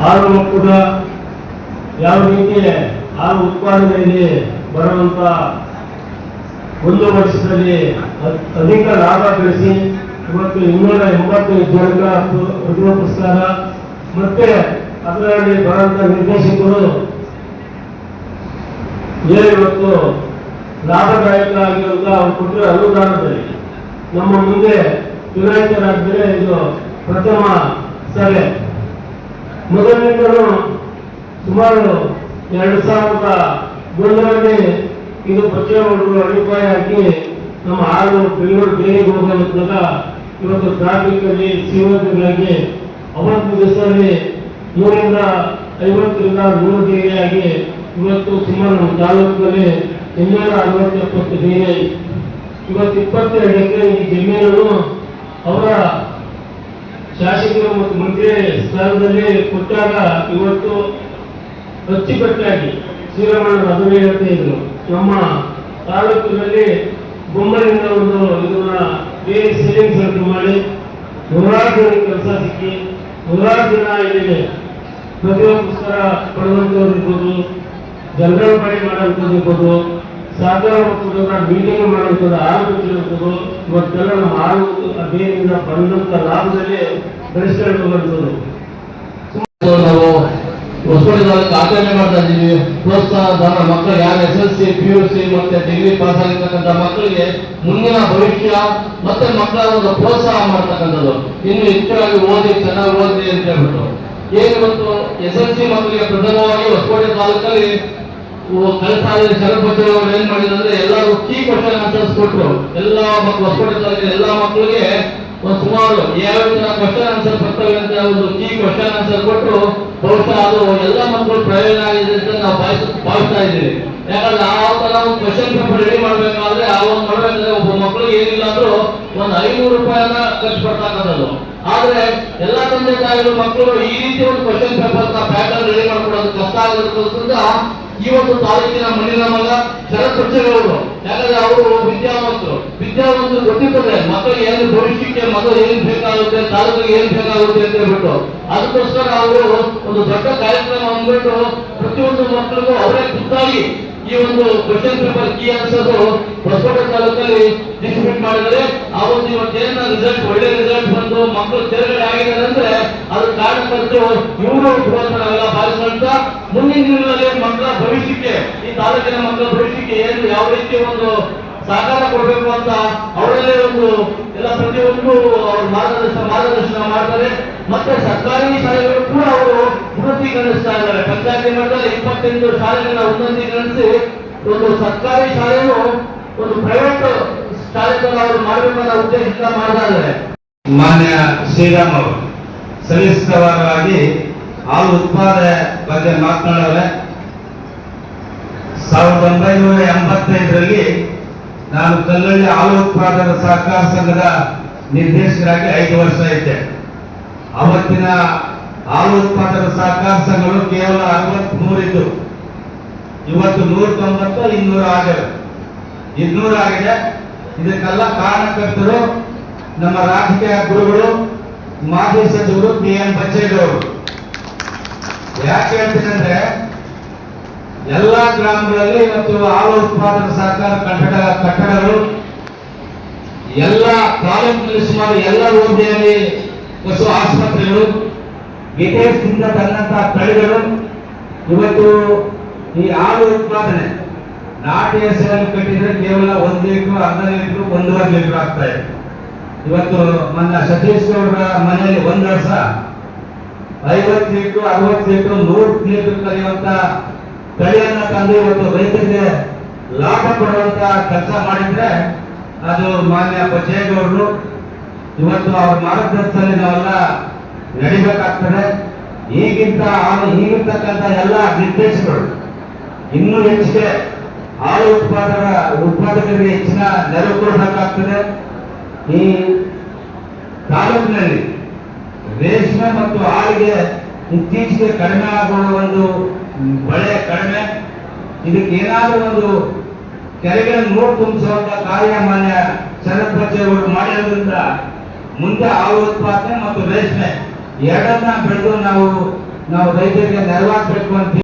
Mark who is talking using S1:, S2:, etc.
S1: ಹಾಲು ಒಕ್ಕೂಟ ಯಾವ ರೀತಿ ಹಾಲು ಉತ್ಪಾದನೆಯಲ್ಲಿ ಬರುವಂತ ಒಂದು ವರ್ಷದಲ್ಲಿ ಅಧಿಕ ಲಾಭ ಗಳಿಸಿ ಇವತ್ತು 280 ಜನರ ಪ್ರತಿಭಾ ಪುರಸ್ಕಾರ ಮತ್ತೆ ಅದರಲ್ಲಿ ಬರುವಂತ ನಿರ್ದೇಶಕರು ಇವತ್ತು ಲಾಭದಾಯಕ ಆಗಿರುವಂತ ಅವರು ಕೊಟ್ಟಿರೋ ಅನುದಾನದಲ್ಲಿ ನಮ್ಮ ಮುಂದೆ ಚುನಾಯಿತರಾಗಿದ್ದರೆ ಇದು ಪ್ರಥಮ ಸಭೆ. ಮೊದಲಿನಿಂದಲೂ ಸುಮಾರು 2001ರಲ್ಲಿ ಇದು ಬಚ್ಚೇಗೌಡರು ಅಡಿಪಾಯ ಹಾಕಿ ನಮ್ಮ ಹಾಲು ಬೆಂಗಳೂರು ಡೈರಿಗೆ ಹೋಗಲಿದ್ದಾಗ ಇವತ್ತು ಟ್ರಾಫಿಕ್ ಅಲ್ಲಿ ಸೀವರ್ಗಳಾಗಿ ಅವತ್ತು ದಿವಸದಲ್ಲಿ 150ರಿಂದ 100 ಡೈರಿ ಆಗಿ ಇವತ್ತು ಸುಮಾರು ನಮ್ಮ ತಾಲೂಕಿನಲ್ಲಿ 260-70 ಡೈರಿ. ಇವತ್ತು 22 ಎಕರೆ ಈ ಜಮೀನನ್ನು ಅವರ ಶಾಸಕರು ಮತ್ತು ಮಂತ್ರಿ ಸ್ಥಾನದಲ್ಲಿ ಕೊಟ್ಟಾಗ ಇವತ್ತು ಅಚ್ಚುಕಟ್ಟಾಗಿ ಶ್ರೀರಾಮಣ್ಣ ಅದನ್ನೇ ಹೇಳ್ತಾ ಇದ್ರು. ನಮ್ಮ ತಾಲೂಕಿನಲ್ಲಿ ಬೊಮ್ಮಲಿಂದ ಒಂದು ಇದನ್ನ ಬೇರೆ ಸೇವಿಂಗ್ ಸೆಂಟರ್ ಮಾಡಿ 100 ಜನ ಕೆಲಸ ಸಿಕ್ಕಿ 100 ಜನ ಇಲ್ಲಿ ಪ್ರತಿಭಾ ಪುರಸ್ಕಾರ ಪಡೆದಂಥವ್ರು ಇರ್ಬೋದು, ಜನರಲ್ ಬಾಡಿ ಮಾಡೋಂಥದ್ದು ಇರ್ಬೋದು, ಸಹಕಾರ ಒಕ್ಕೂಟದ ಮೀಟಿಂಗ್ ಮಾಡುವಂಥದ್ದು ಆರಂಭಿಸಿರುವಂಥದ್ದು ಇವತ್ತೆಲ್ಲ ನಮ್ಮ ಹಾಲು ಬೇರಿಂದ ಬಂದಂಥ ಲಾಭದಲ್ಲಿ ಬೆಳೆಸ್ಕೊಳ್ಳುವಂಥದ್ದು.
S2: ನಾವು ಹೊಸಕೋಟೆ ತಾಲೂಕು ಆಚರಣೆ ಮಾಡ್ತಾ ಇದ್ದೀವಿ. ಪ್ರೋತ್ಸಾಹ ಧನ ಮಕ್ಕಳು ಯಾರು SSLC PUC ಮತ್ತೆ ಡಿಗ್ರಿ ಪಾಸ್ ಆಗಿರ್ತಕ್ಕಂಥ ಮಕ್ಕಳಿಗೆ ಮುಂದಿನ ಭವಿಷ್ಯ ಮತ್ತೆ ಮಕ್ಕಳ ಒಂದು ಪ್ರೋತ್ಸಾಹ ಮಾಡ್ತಕ್ಕಂಥದ್ದು, ಇನ್ನು ಹೆಚ್ಚಾಗಿ ಓದಿ ಚೆನ್ನಾಗಿ ಓದಿ ಅಂತ ಹೇಳ್ಬಿಟ್ಟು ಇವತ್ತು SSLC ಮಕ್ಕಳಿಗೆ ಪ್ರಥಮವಾಗಿ ಹೊಸಕೋಟೆ ತಾಲೂಕಲ್ಲಿ ಕಳೆದ ಸಾಲಿನ ಶರಪಚ್ಚರು ಅವರು ಏನ್ ಮಾಡಿದ್ರೆ ಎಲ್ಲರೂ ಕೀ ಕ್ವಶನ್ ಆನ್ಸರ್ಸ್ ಕೊಟ್ಟರು. ಎಲ್ಲ ಮಕ್ಕಳು ಹೊಸಕೋಟೆ ತಾಲೂಕಿನ ಎಲ್ಲ ಮಕ್ಕಳಿಗೆ ಒಂದು ಸುಮಾರು 2 ಜನ ಕ್ವಶನ್ ಆನ್ಸರ್ ಬರ್ತವೆ ಅಂತ ಒಂದು ಕೀ ಕ್ವಶನ್ ಆನ್ಸರ್ ಕೊಟ್ಟರು. ಬಹುಶಃ ಅದು ಎಲ್ಲ ಮಕ್ಕಳು ಪ್ರಯೋಜನ ಆಗಿದೆ ಅಂತ ನಾವು ಭಾವಿಸ್ತಾ ಇದ್ದೀವಿ. ಯಾಕಂದ್ರೆ ಆ ತರ ಒಂದು ಕ್ವಶನ್ ಪೇಪರ್ ರೆಡಿ ಮಾಡ್ಬೇಕಾದ್ರೆ ಆ ಒಂದು ಮಾಡ್ಬೇಕಂದ್ರೆ ಒಬ್ಬ ಮಕ್ಕಳಿಗೆ ಏನಿಲ್ಲ ಅಂದ್ರೂ ಒಂದು 500 ರೂಪಾಯಿನ ಖರ್ಚು ಪಡ್ತಕ್ಕಂಥದ್ದು. ಆದ್ರೆ ಎಲ್ಲಾ ತಂದೆ ತಾಯಿಗಳು ಮಕ್ಕಳು ಈ ರೀತಿ ಒಂದು ಕ್ವಶನ್ ಪೇಪರ್ ಪ್ಯಾಟರ್ನ್ ರೆಡಿ ಮಾಡ್ಕೊಡೋದು ಕಷ್ಟ ಆಗಿರೋದ್ರಿಂದ ಇವತ್ತು ತಾಲೂಕಿನ ಮಣ್ಣಿನ ಮಗ ಶರತ್ ಬಚ್ಚೇಗೌಡರು, ಯಾಕಂದ್ರೆ ಅವರು ವಿದ್ಯಾವಂತರು ಗೊತ್ತಿರ್ತದೆ ಮಕ್ಕಳಿಗೆ ಏನು ಭವಿಷ್ಯಕ್ಕೆ ಮಕ್ಕಳು ಏನ್ ಬೇಕಾಗುತ್ತೆ, ತಾಲೂಕಿಗೆ ಏನ್ ಬೇಕಾಗುತ್ತೆ ಅಂತ ಹೇಳ್ಬಿಟ್ಟು ಅದಕ್ಕೋಸ್ಕರ ಅವರು ಒಂದು ದೊಡ್ಡ ಕಾರ್ಯಕ್ರಮ ಅಂದ್ಬಿಟ್ಟು ಪ್ರತಿಯೊಂದು ಮಕ್ಕಳಿಗೂ ಅವರೇ ಖುದ್ದಾಗಿ ಈ ಒಂದು question paper key answer Hosakote ತಾಲೂಕಲ್ಲಿ ಡಿಸ್ಟ್ರಿಬ್ಯೂಟ್ ಮಾಡಿದರೆ ಅವತ್ತು ಇವತ್ತೇನ ರಿಸಲ್ಟ್ ಒಳ್ಳೆ ರಿಸಲ್ಟ್ ಬಂದು ಮಕ್ಕಳು ತೇರ್ಗಡೆ ಆಗಿದ್ದಾರೆ ಅಂದ್ರೆ ಅದ್ರ ಕಾರಣಕ್ಕಂತೂ ಇವರು ನಾವೆಲ್ಲ ಭಾವಿಸಂತ ಮುಂದಿನ ದಿನಗಳಲ್ಲಿ ಮಕ್ಕಳ ಭವಿಷ್ಯಕ್ಕೆ ಈ ತಾಲೂಕಿನ ಮಕ್ಕಳ ಭವಿಷ್ಯಕ್ಕೆ ಏನು ಯಾವ ರೀತಿ ಒಂದು ಸಹಕಾರ ಕೊಡಬೇಕು ಅಂತ ಅವರಲ್ಲೇ ಒಂದು ಎಲ್ಲ ಪ್ರತಿಯೊಂದು ಮಾರ್ಗದರ್ಶನ ಮಾಡ್ತಾರೆ. ಮತ್ತೆ ಸರ್ಕಾರಿ ಶಾಲೆಗಳು ಕೂಡ ಅವರು ಉನ್ನತೀಕರಿಸ್ತಾ ಇದ್ದಾರೆ. ಪಂಚಾಯತಿ ಮಟ್ಟದಲ್ಲಿ 28 ಶಾಲೆಗಳನ್ನ ಉನ್ನತೀಕರಿಸಿ ಒಂದು ಸರ್ಕಾರಿ ಶಾಲೆಯನ್ನು ಒಂದು ಪ್ರೈವೇಟ್ ಶಾಲೆ ತರ ಅವರು ಮಾಡಬೇಕನ್ನೋ ಉದ್ದೇಶದಿಂದ ಮಾಡ್ತಾ ಇದ್ದಾರೆ.
S3: ಮಾನ್ಯ ಶ್ರೀರಾಮ್ ಅವರು ಸವಿಸ್ತರವಾಗಿ ಹಾಲು ಉತ್ಪಾದನೆ ಬಗ್ಗೆ ಮಾತನಾಡವೆ. 1985ರಲ್ಲಿ ನಾನು ಕಲ್ಲಳ್ಳಿ ಹಾಲು ಉತ್ಪಾದನಾ ಸಹಕಾರ ಸಂಘದ ನಿರ್ದೇಶಕರಾಗಿ 5 ವರ್ಷ ಇದ್ದೆ. ಅವತ್ತಿನ ಹಾಲು ಉತ್ಪಾದನಾ ಸಹಕಾರ ಸಂಘಗಳು ಕೇವಲ 63 ಇದ್ದು, ಇವತ್ತು 190 200 ಆಗಿದೆ. 200 ಆಗಿದೆ. ಇದಕ್ಕೆಲ್ಲ ಕಾರಣಕರ್ತರು ನಮ್ಮ ರಾಜಕೀಯ ಗುರುಗಳು, ಮಾಜಿ ಸಚಿವರು PN ಬಚ್ಚೇಗೌಡರು. ಯಾಕೆ ಹೇಳ್ತೀನಂದ್ರೆ ಎಲ್ಲಾ ಗ್ರಾಮಗಳಲ್ಲಿ ಇವತ್ತು ಹಾಲು ಉತ್ಪಾದನಾ ಸಹಕಾರ ಕಟ್ಟಡಗಳು ಎಲ್ಲ ತಾಲೂಕಿನಲ್ಲಿ ಸುಮಾರು ಎಲ್ಲ ಹೋಬಳಿಯಲ್ಲಿ ಪಶು ಆಸ್ಪತ್ರೆಗಳು, ವಿದೇಶದಿಂದ ತಂದಂತಹ ತಳಿಗಳು ಇವತ್ತು ಈ ಹಾಲು ಉತ್ಪಾದನೆ ನಾಟಿ ಹಸುವನ್ನು ಕಟ್ಟಿದ್ರೆ ಕೇವಲ 1 ಲೀಟರ್, ಅರ್ಧ ಲೀಟರ್, 1.5 ಲೀಟರ್ ಆಗ್ತಾ ಇದೆ. ಇವತ್ತು ನನ್ನ ಸತೀಶ್ ಗೌಡರ ಮನೆಯಲ್ಲಿ 1 ವರ್ಷ 50 ಲೀಟರ್, 60 ಲೀಟರ್, 100 ಲೀಟರ್ ಕರೆಯುವಂತ ತಳಿಯನ್ನ ತಂದು ಇವತ್ತು ರೈತರಿಗೆ ಲಾಭ ಕೊಡುವಂತ ಕೆಲಸ ಮಾಡಿದ್ರೆ ಅದು ಮಾನ್ಯ ಬಚ್ಚೇಗೌಡರು. ಇವತ್ತು ಅವ್ರ ಮಾರ್ಗದರ್ಶನದಲ್ಲಿ ನಾವೆಲ್ಲ ನಡಿಬೇಕಾಗ್ತದೆ. ಈಗಿರ್ತಕ್ಕಂಥ ಎಲ್ಲ ನಿರ್ದೇಶಕರು ಇನ್ನೂ ಹೆಚ್ಚಿಗೆ ಹಾಲು ಉತ್ಪಾದಕರಿಗೆ ಹೆಚ್ಚಿನ ನೆರವು ಕೊಡಬೇಕಾಗ್ತದೆ. ಈ ತಾಲೂಕಿನಲ್ಲಿ ರೇಷ್ಮೆ ಮತ್ತು ಹಾಲಿಗೆ ಇತ್ತೀಚೆಗೆ ಕಡಿಮೆ ಆಗುವ ಒಂದು ಬೆಳೆ ಕಡಿಮೆ. ಇದಕ್ಕೆ ಏನಾದರೂ ಒಂದು ಕೆರೆಗಳನ್ನು ನೋಡು ತುಂಬಿಸುವಂತ ಕಾರ್ಯ ಮಾನ್ಯ ಶರತ್ ಬಚ್ಚೇಗೌಡರು ಮಾಡಿರೋದ್ರಿಂದ ಮುಂದೆ ಹಾಲು ಉತ್ಪಾದನೆ ಮತ್ತು ರೇಷ್ಮೆ ಎರಡನ್ನ ಬೆಳೆದು ನಾವು ನಾವು ರೈತರಿಗೆ ನೆರವಾಗಬೇಕು ಅಂತ